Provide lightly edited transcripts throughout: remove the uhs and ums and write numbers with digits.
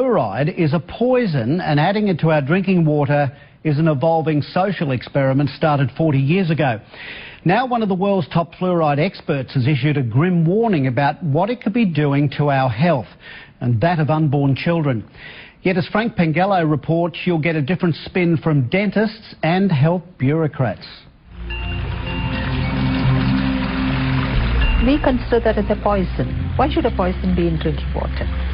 Fluoride is a poison, and adding it to our drinking water is an evolving social experiment started 40 years ago. Now one of the world's top fluoride experts has issued a grim warning about what it could be doing to our health and that of unborn children. Yet as Frank Pengello reports, you'll get a different spin from dentists and health bureaucrats. We consider that as a poison. Why should a poison be in drinking water?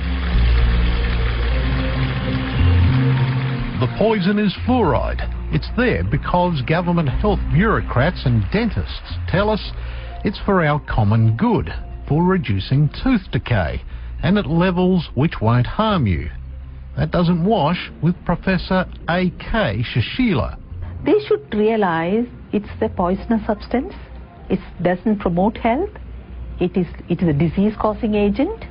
The poison is fluoride. It's there because government health bureaucrats and dentists tell us it's for our common good, for reducing tooth decay, and at levels which won't harm you. That doesn't wash with Professor A.K. Shashila. They should realise it's a poisonous substance. It doesn't promote health. It is a disease-causing agent,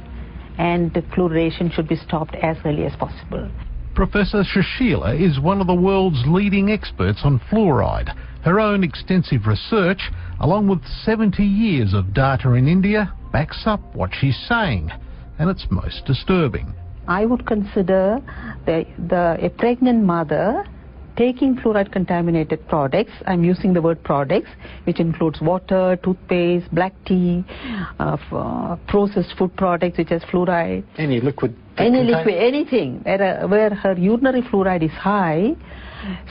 and the fluoridation should be stopped as early as possible. Professor Shashila is one of the world's leading experts on fluoride. Her own extensive research, along with 70 years of data in India, backs up what she's saying, and it's most disturbing. I would consider a pregnant mother taking fluoride-contaminated products, I'm using the word products, which includes water, toothpaste, black tea, processed food products which has fluoride. Any liquid? Anything. Where her urinary fluoride is high,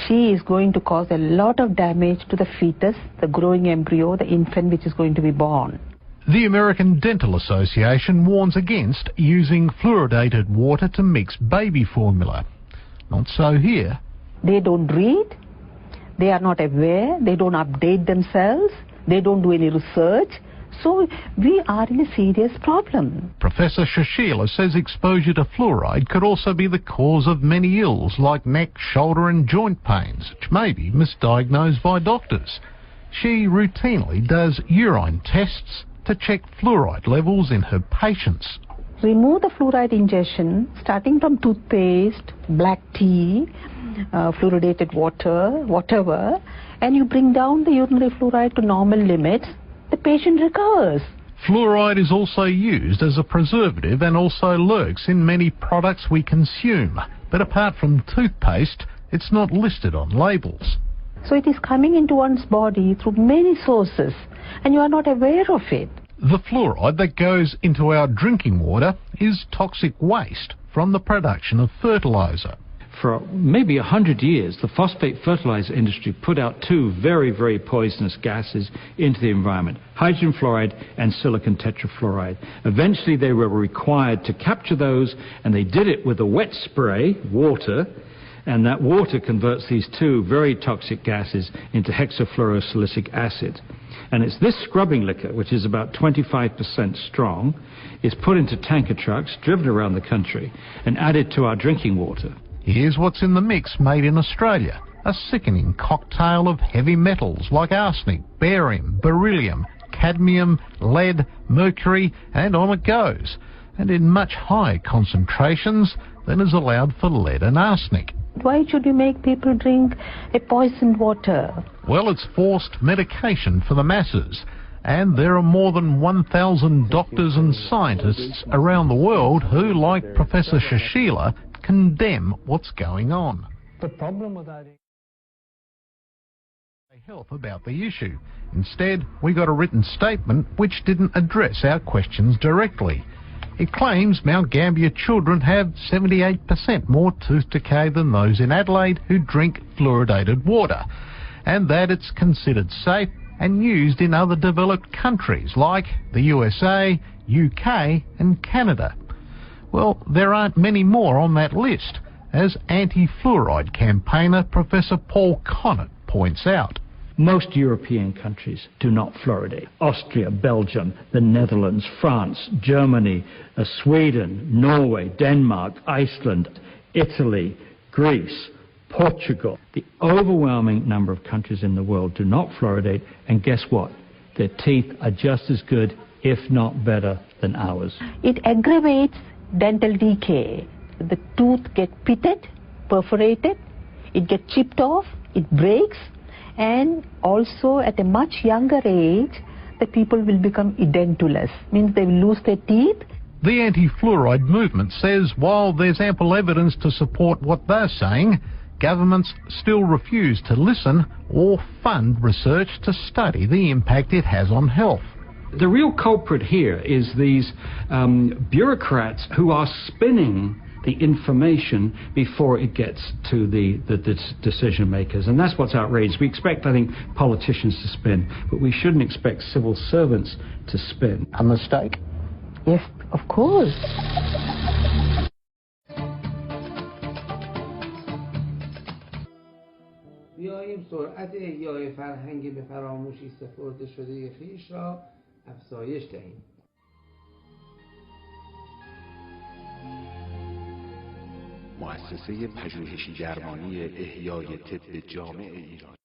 she is going to cause a lot of damage to the fetus, the growing embryo, the infant which is going to be born. The American Dental Association warns against using fluoridated water to mix baby formula. Not so here. They don't read, they are not aware, they don't update themselves, they don't do any research. So we are in a serious problem. Professor Shashila says exposure to fluoride could also be the cause of many ills like neck, shoulder and joint pains, which may be misdiagnosed by doctors. She routinely does urine tests to check fluoride levels in her patients. Remove the fluoride ingestion, starting from toothpaste, black tea, fluoridated water, whatever, and you bring down the urinary fluoride to normal limits, the patient recovers. Fluoride is also used as a preservative and also lurks in many products we consume. But apart from toothpaste, it's not listed on labels. So it is coming into one's body through many sources, and you are not aware of it. The fluoride that goes into our drinking water is toxic waste from the production of fertiliser. For maybe 100 years, the phosphate fertilizer industry put out two very, very poisonous gases into the environment, hydrogen fluoride and silicon tetrafluoride. Eventually, they were required to capture those, and they did it with a wet spray, water, and that water converts these two very toxic gases into hexafluorosilicic acid. And it's this scrubbing liquor, which is about 25% strong, is put into tanker trucks, driven around the country, and added to our drinking water. Here's what's in the mix made in Australia. A sickening cocktail of heavy metals like arsenic, barium, beryllium, cadmium, lead, mercury, and on it goes. And in much higher concentrations than is allowed for lead and arsenic. Why should you make people drink a poisoned water? Well, it's forced medication for the masses. And there are more than 1,000 doctors and scientists around the world who, like Professor Shashila, condemn what's going on. The problem with that health about the issue. Instead, we got a written statement which didn't address our questions directly. It claims Mount Gambier children have 78% more tooth decay than those in Adelaide who drink fluoridated water, and that it's considered safe and used in other developed countries like the USA, UK and Canada. Well, there aren't many more on that list, as anti-fluoride campaigner Professor Paul Connett points out. Most European countries do not fluoridate. Austria, Belgium, the Netherlands, France, Germany, Sweden, Norway, Denmark, Iceland, Italy, Greece, Portugal. The overwhelming number of countries in the world do not fluoridate, and guess what? Their teeth are just as good, if not better, than ours. It aggravates dental decay. The tooth gets pitted, perforated, it gets chipped off, it breaks, and also at a much younger age, the people will become edentulous, means they will lose their teeth The anti-fluoride movement says while there's ample evidence to support what they're saying, governments still refuse to listen or fund research to study the impact it has on health. The real culprit here is these bureaucrats who are spinning the information before it gets to the decision makers, and that's what's outrageous. We expect, I think, politicians to spin, but we shouldn't expect civil servants to spin. A mistake? Yes, of course. بیاییم سرعت احیای فرهنگ به فراموشی سپرده شده خویش را افزایش دهیم. مؤسسه پژوهشی درمانی احیای طب جامع ایران